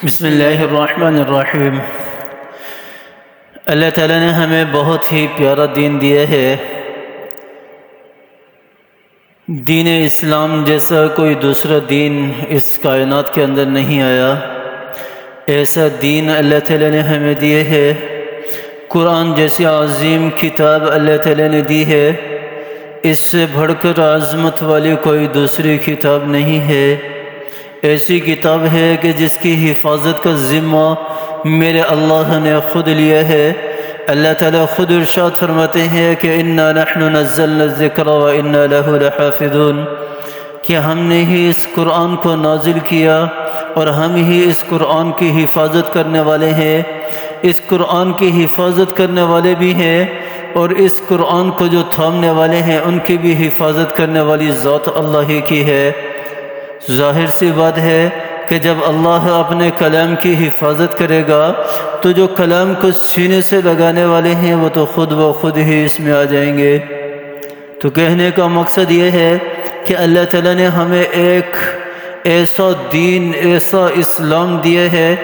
بسم اللہ الرحمن الرحیم۔ اللہ تعالیٰ نے ہمیں بہت ہی پیارا دین دیا ہے۔ دین اسلام جیسا کوئی دوسرا دین اس کائنات کے اندر نہیں آیا۔ ایسا دین اللہ تعالیٰ نے ہمیں دیا ہے۔ قرآن جیسی عظیم کتاب اللہ تعالیٰ نے دی ہے۔ اس سے بڑھ کر عظمت والی کوئی دوسری کتاب نہیں ہے۔ ایسی کتاب ہے کہ جس کی حفاظت کا ذمہ میرے اللہ نے خود لیا ہے۔ اللہ تعالیٰ خود ارشاد فرماتے ہیں کہ اِنَّا نَحْنُ نَزَّلْنَا الذِّكْرَ وَإِنَّا لَهُ لَحَافِظُونَ، کہ ہم نے ہی اس قرآن کو نازل کیا اور ہم ہی اس قرآن کی حفاظت کرنے والے ہیں۔ اس قرآن کی حفاظت کرنے والے بھی ہیں اور اس قرآن کو جو تھامنے والے ہیں ان کی بھی حفاظت کرنے والی ذات اللہ ہی کی ہے۔ ظاہر سی بات ہے کہ جب اللہ اپنے کلام کی حفاظت کرے گا تو جو کلام کو سینے سے لگانے والے ہیں وہ تو خود بخود ہی اس میں آ جائیں گے۔ تو کہنے کا مقصد یہ ہے کہ اللہ تعالیٰ نے ہمیں ایک ایسا دین، ایسا اسلام دیا ہے،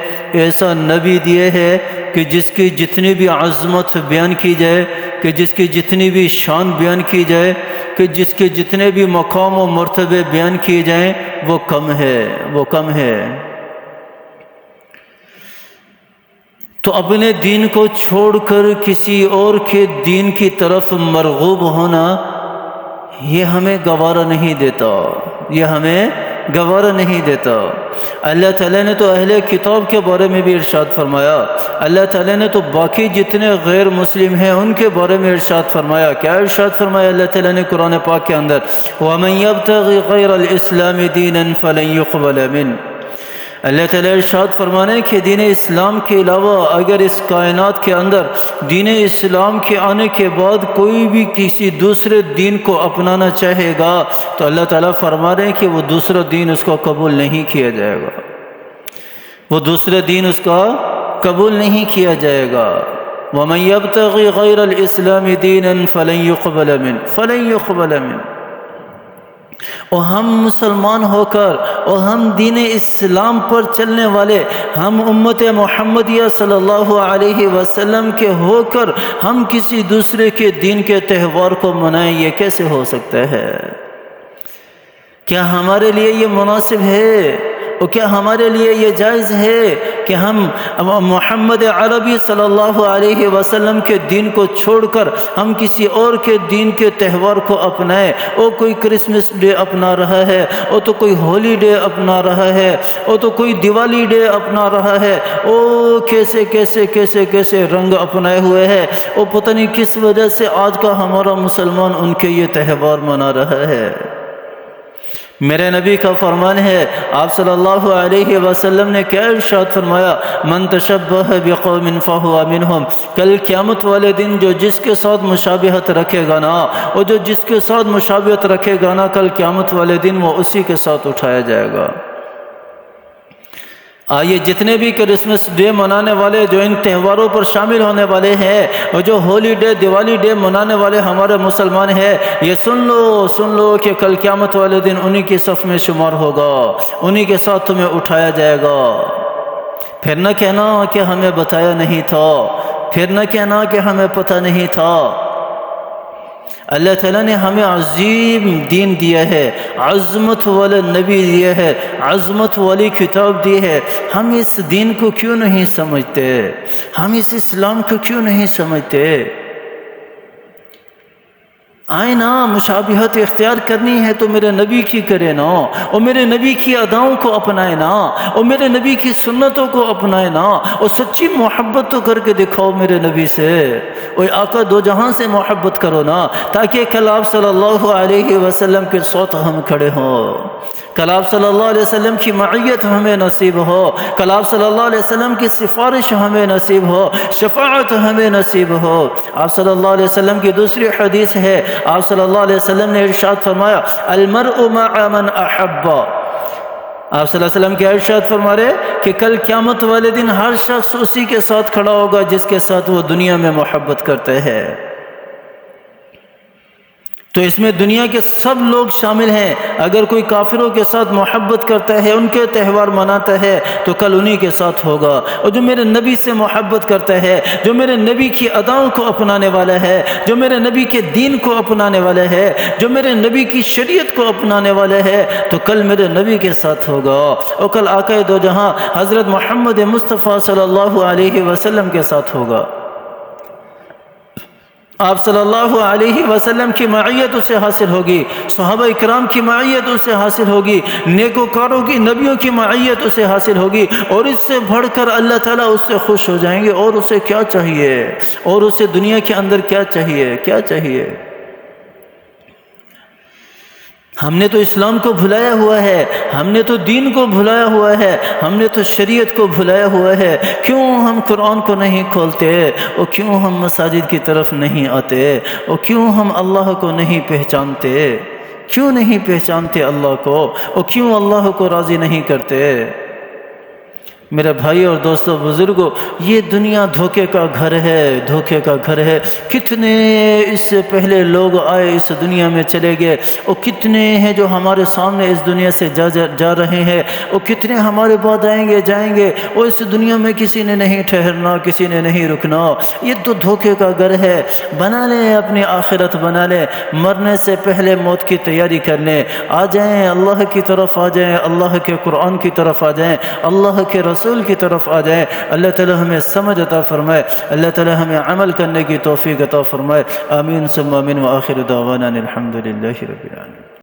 ایسا نبی دیا ہے کہ جس کی جتنی بھی عظمت بیان کی جائے، کہ جس کی جتنی بھی شان بیان کی جائے، کہ جس کے جتنے بھی مقام و مرتبے بیان کیے جائیں وہ کم ہے۔ تو اپنے دین کو چھوڑ کر کسی اور کے دین کی طرف مرغوب ہونا یہ ہمیں گوارا نہیں دیتا۔ اللہ تعالیٰ نے تو اہل کتاب کے بارے میں بھی ارشاد فرمایا، اللہ تعالیٰ نے تو باقی جتنے غیر مسلم ہیں ان کے بارے میں ارشاد فرمایا۔ کیا ارشاد فرمایا اللہ تعالیٰ نے قرآن پاک کے اندر؟ وَمَن يَبْتَغِ غَيْرَ الْإِسْلَامِ دِينًا فَلَن يُقْبَلَ مِنْهُ۔ اللہ تعالیٰ ارشاد فرمانے کہ دین اسلام کے علاوہ اگر اس کائنات کے اندر دین اسلام کے آنے کے بعد کوئی بھی کسی دوسرے دین کو اپنانا چاہے گا تو اللہ تعالیٰ فرما رہے ہیں کہ وہ دوسرا دین اس کو قبول نہیں کیا جائے گا، وہ دوسرا دین اس کا قبول نہیں کیا جائے گا۔ وَمَن يَبْتَغِ غَيْرَ الْإِسْلَامِ دِينًا فَلَن يُقْبَلَ مِنْهُ۔ اور ہم مسلمان ہو کر اور ہم دین اسلام پر چلنے والے، ہم امت محمدیہ صلی اللہ علیہ وسلم کے ہو کر ہم کسی دوسرے کے دین کے تہوار کو منائیں، یہ کیسے ہو سکتا ہے؟ کیا ہمارے لیے یہ مناسب ہے اور کیا ہمارے لیے یہ جائز ہے کہ ہم محمد عربی صلی اللہ علیہ وسلم کے دین کو چھوڑ کر ہم کسی اور کے دین کے تہوار کو اپنائیں؟ او کوئی کرسمس ڈے اپنا رہا ہے، او تو کوئی ہولی ڈے اپنا رہا ہے، او تو کوئی دیوالی ڈے اپنا رہا ہے، او کیسے رنگ اپنائے ہوئے ہے، او پتہ نہیں کس وجہ سے آج کا ہمارا مسلمان ان کے یہ تہوار منا رہا ہے۔ میرے نبی کا فرمان ہے، آپ صلی اللہ علیہ وسلم نے کیا ارشاد فرمایا؟ من تشبہ بقوم فہو منہم۔ کل قیامت والے دن جو جس کے ساتھ مشابہت رکھے گا نا، اور جو جس کے ساتھ مشابہت رکھے گا نا، کل قیامت والے دن وہ اسی کے ساتھ اٹھایا جائے گا۔ آئیے جتنے بھی کرسمس ڈے منانے والے جو ان تہواروں پر شامل ہونے والے ہیں اور جو ہولی ڈے، دیوالی ڈے منانے والے ہمارے مسلمان ہیں، یہ سن لو کہ کل قیامت والے دن انہی کی صف میں شمار ہوگا، انہی کے ساتھ تمہیں اٹھایا جائے گا۔ پھر نہ کہنا کہ ہمیں بتایا نہیں تھا، پھر نہ کہنا کہ ہمیں پتہ نہیں تھا۔ اللہ تعالیٰ نے ہمیں عظیم دین دیا ہے، عظمت والا نبی دیا ہے، عظمت والی کتاب دی ہے۔ ہم اس دین کو کیوں نہیں سمجھتے؟ ہم اس اسلام کو کیوں نہیں سمجھتے؟ آئے نا، مشابہت اختیار کرنی ہے تو میرے نبی کی کرے نا، اور میرے نبی کی اداؤں کو اپنائے نا، اور میرے نبی کی سنتوں کو اپنائے نا، اور سچی محبت تو کر کے دکھاؤ میرے نبی سے، اور آقا دو جہاں سے محبت کرو نا، تاکہ کل آپ صلی اللہ علیہ وسلم کے ساتھ ہم کھڑے ہوں، کل آپ صلی اللہ علیہ وسلم کی معیت ہمیں نصیب ہو، کل آپ صلی اللہ علیہ وسلم کی سفارش ہمیں نصیب ہو، شفاعت ہمیں نصیب ہو۔ آپ صلی اللہ علیہ وسلم کی دوسری حدیث ہے، آپ صلی اللہ علیہ وسلم نے ارشاد فرمایا المرء مع من احب۔ آپ صلی اللہ علیہ وسلم کیا ارشاد فرما رہے کہ کل قیامت والے دن ہر شخص اسی کے ساتھ کھڑا ہوگا جس کے ساتھ وہ دنیا میں محبت کرتے ہیں۔ تو اس میں دنیا کے سب لوگ شامل ہیں۔ اگر کوئی کافروں کے ساتھ محبت کرتا ہے، ان کے تہوار مناتا ہے، تو کل انہی کے ساتھ ہوگا۔ اور جو میرے نبی سے محبت کرتا ہے، جو میرے نبی کی اداؤں کو اپنانے والا ہے، جو میرے نبی کے دین کو اپنانے والا ہے، جو میرے نبی کی شریعت کو اپنانے والا ہے، تو کل میرے نبی کے ساتھ ہوگا، اور کل آقا دو جہاں حضرت محمد مصطفیٰ صلی اللہ علیہ وسلم کے ساتھ ہوگا۔ آپ صلی اللہ علیہ وسلم کی معیت اسے حاصل ہوگی، صحابہ اکرام کی معیت اسے حاصل ہوگی، نیکوکاروں کی، نبیوں کی معیت اسے حاصل ہوگی، اور اس سے بڑھ کر اللہ تعالیٰ اس سے خوش ہو جائیں گے۔ اور اسے کیا چاہیے؟ اور اسے دنیا کے اندر کیا چاہیے؟ کیا چاہیے؟ ہم نے تو اسلام کو بھلایا ہوا ہے، ہم نے تو دین کو بھلایا ہوا ہے، ہم نے تو شریعت کو بھلایا ہوا ہے۔ کیوں ہم قرآن کو نہیں کھولتے؟ اور کیوں ہم مساجد کی طرف نہیں آتے؟ اور کیوں ہم اللہ کو نہیں پہچانتے؟ کیوں نہیں پہچانتے اللہ کو؟ اور کیوں اللہ کو راضی نہیں کرتے؟ میرے بھائی اور دوستو بزرگوں، یہ دنیا دھوکے کا گھر ہے، دھوکے کا گھر ہے۔ کتنے اس سے پہلے لوگ آئے، اس دنیا میں چلے گئے، اور کتنے ہیں جو ہمارے سامنے اس دنیا سے جا رہے ہیں، اور کتنے ہمارے بعد آئیں گے، جائیں گے، اور اس دنیا میں کسی نے نہیں ٹھہرنا، کسی نے نہیں رکنا۔ یہ تو دھوکے کا گھر ہے۔ بنا لیں اپنی آخرت، بنا لیں، مرنے سے پہلے موت کی تیاری کر لیں۔ آ جائیں اللہ کی طرف، آ جائیں اللہ کے قرآن کی طرف، آ جائیں اللہ کے رسول کی طرف آ جائیں۔ اللہ تعالی ہمیں سمجھ عطا فرمائے، اللہ تعالی ہمیں عمل کرنے کی توفیق عطا فرمائے۔ آمین ثم آمین، وآخر دعوانا الحمد للہ رب العالمین۔